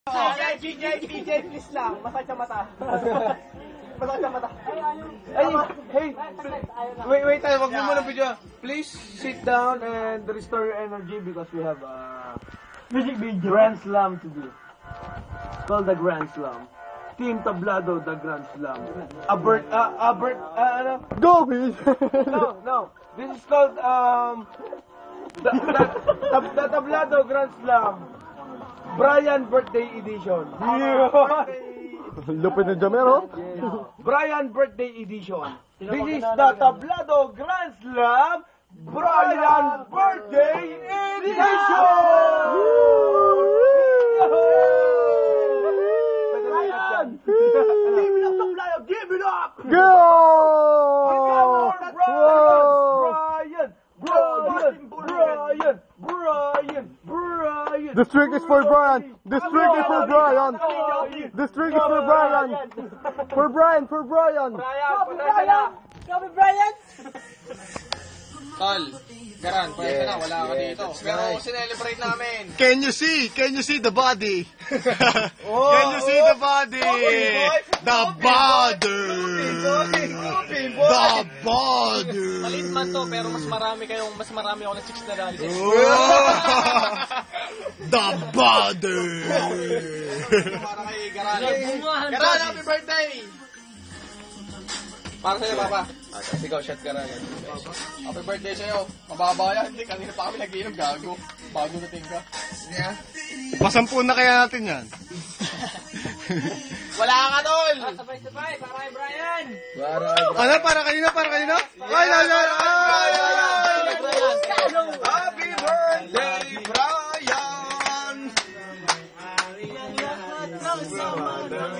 DJ, please lang. Masakit sa mata. Masakit sa mata. Ay, hey. Wait, wag mo muna video. Please sit down and restore your energy because we have music video. Grand Slam to do. It's called the Grand Slam. Team Tablado, the Grand Slam. Go, please. No. This is called the Tablado Grand Slam. Brian Birthday Edition. Lupit na Jamero. Brian Birthday Edition. This is the Tablado Grand Slam Brian Birthday Edition! Brian! Give it up, Tablado! Give it up! Go! Brian! The streak is for Brian! The streak is for Brian! The streak is for Brian! For Brian! Copy Brian! Tol, Garan, pwede na, wala ka dito. Pero sinelebrate namin. Can you see the body? Can you see the body? The body! The body! Maliit man to, pero mas marami ako ng chicks na dali. The body! Para kay Garan. Garan, happy birthday! Para sa'yo, Papa. Ikaw, shot ka rin. Happy birthday sa'yo. Mababa yan. Hindi, kanina pa kami nag-iinom. Gago. Bago nating ka. Yeah. Pasampu na kaya natin yan. Wala ka, Tol! Sabay-sabay, para kay Brian! Ano? Para kanina? Ay! Happy birthday, Brian!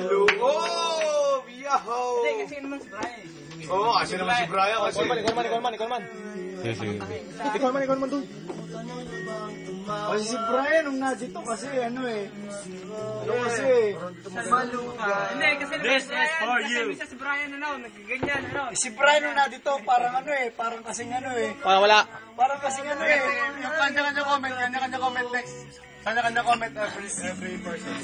Loob! Yaho! Hindi, kasi naman si Brian. Oo, kasi naman si Brian. Ikolman. Ikolman doon. Kasi si Brian nung nandito kasi maluka. Hindi, kasi si Brian nagganyan Si Brian nung nandito parang parang kasing Wala. Parang kasing Yung kanya-kanya comment next. Kanya-kanya comment every person.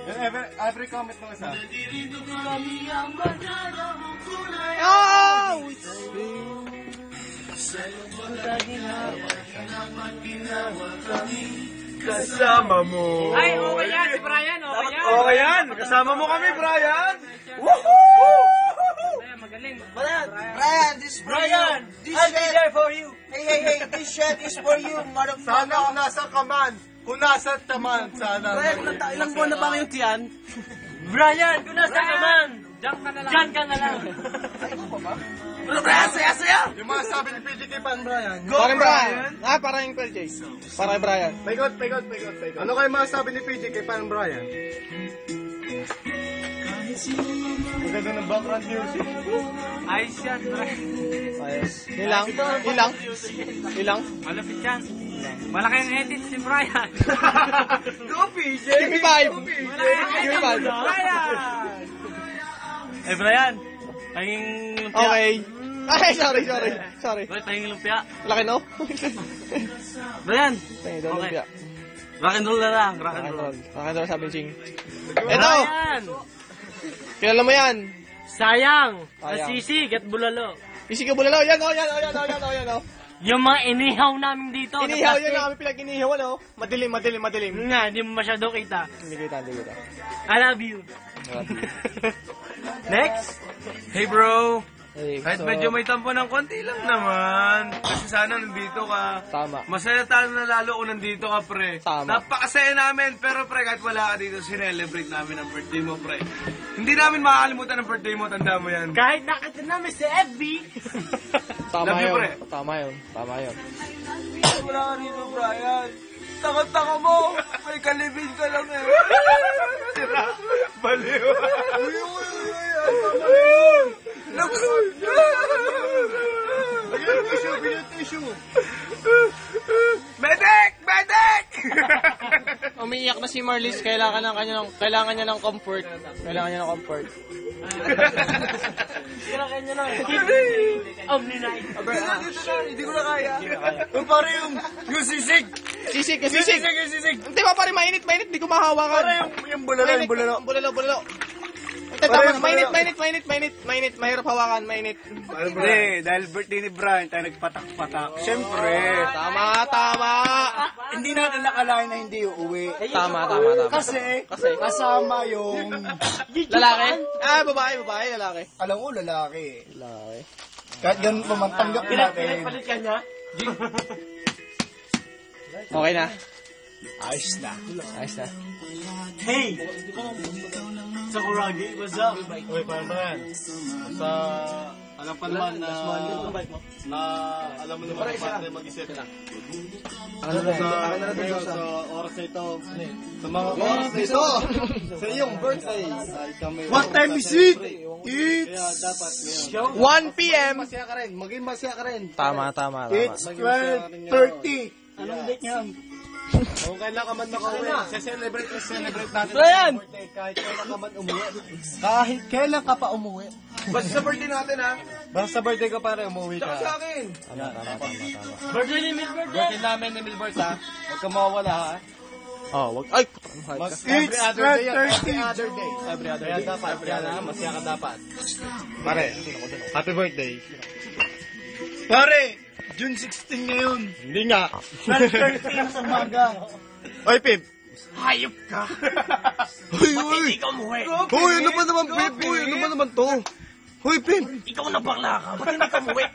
Every comment mo isa. Oh! kasama mo. Ay, okay yan si Brian, Okay yan! Kasama mo kami, Brian! Woohoo! Magaling. Brian, this Brian, this I'll be there for you. Hey, this shirt is for you, motherfucker. Sana kung nasa kaman. Kung nasa taman, sana. Brian, ilang buwan na ba ngayon tiyan? Brian, kung nasa ka man, diyan ka na lang. Brian, saya! Yung mga sabi ni PJ kay Pan Brian. Parang Brian. Parang yung PJ. Para kay Brian. Pegot. Ano kayo mga sabi ni PJ kay Pan Brian? Ang ganda ng background music. Ayos yan, Brian. Ayos. Ilang? Malapit yan. Malaki ang edit si Brian. Go, PJ! Give me five! Brian! Eh, Brian. Tanging lumpia. Okay. Ay, sorry. Tanging lumpia. Laki, no? Brian. Tanging daw lumpia. Rock and roll na lang. Rock and roll. Rock sabi ni Ching. Eto! Brian! Kilala mo yan? Sayang. Sayang. Nasisig at bulalo. Isi ka bulalo. Yan, oh. Yung mga inihaw namin dito. Inihaw yan na kami pinag-inihaw, ano? Madilim. Nga, hindi mo masyado kita. Hindi kita. I love you. Next. Hey bro. Hey, Kahit medyo may tampo ng konti lang naman. Kasi sana nandito ka. Tama. Masaya tayo na lalo kung nandito ka, pre. Tama. Napakasaya namin. Pero, pre, kahit wala ka dito, sinelebrate namin ang birthday mo, pre. Hindi namin makakalimutan ang birthday mo. Tanda mo yan. Kahit nakita namin sa FB. Tama Love you, yun. pre. Tama yun. Wala ka dito, Brian. Taka-taka mo. May kalibin ka lang eh. Sira. Baliw. Tissue. Medic! Umiiyak na si Marlies. Kailangan niya ng comfort. Kailangan nyo lang. Omni night. Hindi ko na kaya. Yung pare yung sisig. Sisig. Hindi pa pare, mainit, di ko mahawakan. Para yung bulalo, Bulalo. Tama, mainit, mahirap hawakan, mainit. Hindi, dahil birthday ni Brian, tayo nagpatak-patak. Siyempre. Tama. Hindi natin nakalain na hindi uuwi. Tama. Kasi kasama yung... Lalaki? Ah, babae, lalaki. Alam mo, lalaki. Kahit ganun pa man, tanggap natin. ka niya? Okay na. Ayos na. Hey! Sakuragi, what's up? Uy, paano ba yan? Sa... Alam pa naman na... alam mo naman na paano mag-isip na. Sa oras na ito. Sa mga oras na ito. Sa iyong birthday. What time is it? It's... 1 p.m. Masaya ka rin. Maging masaya ka rin. Tama. It's 12:30. Anong date niya? Kung kailan ka man makauwi, celebrate natin. Brian! Birthday, kahit kailan ka man umuwi. Kahit kailan ka pa umuwi. Basta sa birthday natin, ha? Basta sa birthday ka pare, umuwi ka. Sa akin. Tama. Birthday ni Milbert! Birthday namin ni Milbert, ha? Huwag ka mawawala, ha? Wag. Ay! Every other day yan. 12:30. Every other day. Dapat. Yan, ha? Masaya ka dapat. Pare, happy birthday. Pare, June 16 ngayon. Hindi nga. 12:30 sa umaga. Oy, Pip. Hayop ka! Uy! Ikaw umuwi! Hoy, ano ba naman, Pip? Hoy, ano ba naman to? Hoy, Pip! Ikaw na bakla ka! Ba't hindi ka umuwi?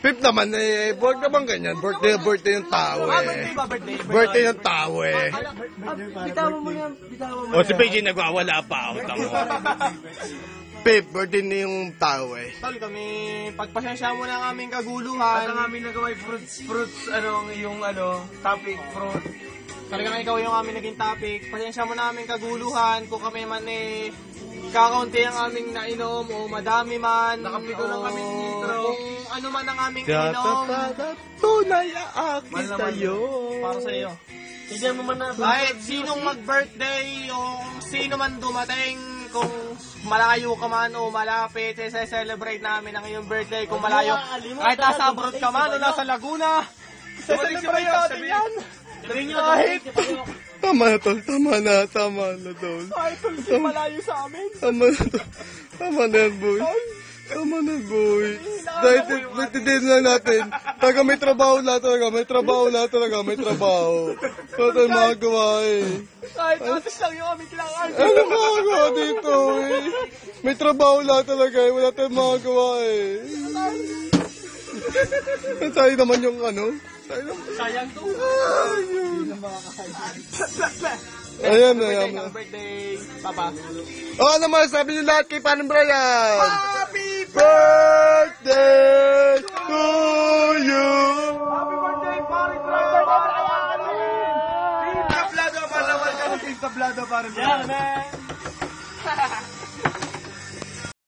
Pip naman eh, huwag naman ganyan. Birthday yung tao eh. Birthday ng tao eh. Bitawan mo yan, O si PJ nagwawala pa ako. Pip, birthday na yung tao eh. Tol, kami, pagpasensya mo na ang aming kaguluhan. Ang aming nagawa yung fruits, yung topic, fruit. Talagang ikaw yung aming naging topic. Pasensya mo na aming kaguluhan. Kung kami man kakaunti ang aming nainom o madami man. Nakapito lang kami intro. Kung ano man ang aming inom. Tunay akin sa'yo. Para sa iyo. Tignan mo man na. Kahit sinong mag-birthday o sino man dumating, kung malayo ka man o malapit, celebrate namin ang iyong birthday. Kung malayo, kahit nasa abroad ka man o nasa Laguna, celebrate natin yan. Kahit Tama na tol, tama na tol. malayo sa amin. Tama na yan boy. Dahil din lang natin. Taga may trabaho na talaga. May trabaho. Wala tayong magagawa eh. Kahit atis lang yung aming kailangan. Ano magagawa dito eh? May trabaho na talaga eh. Wala tayong magagawa eh. Tayo naman yung Sayang to. Ayan. Ang birthday, Papa. Ano masasabi niyo lahat kay Paring Brian? Happy Birthday to you! Tablado, malaman ka ng tablado, parang. Yeah, man!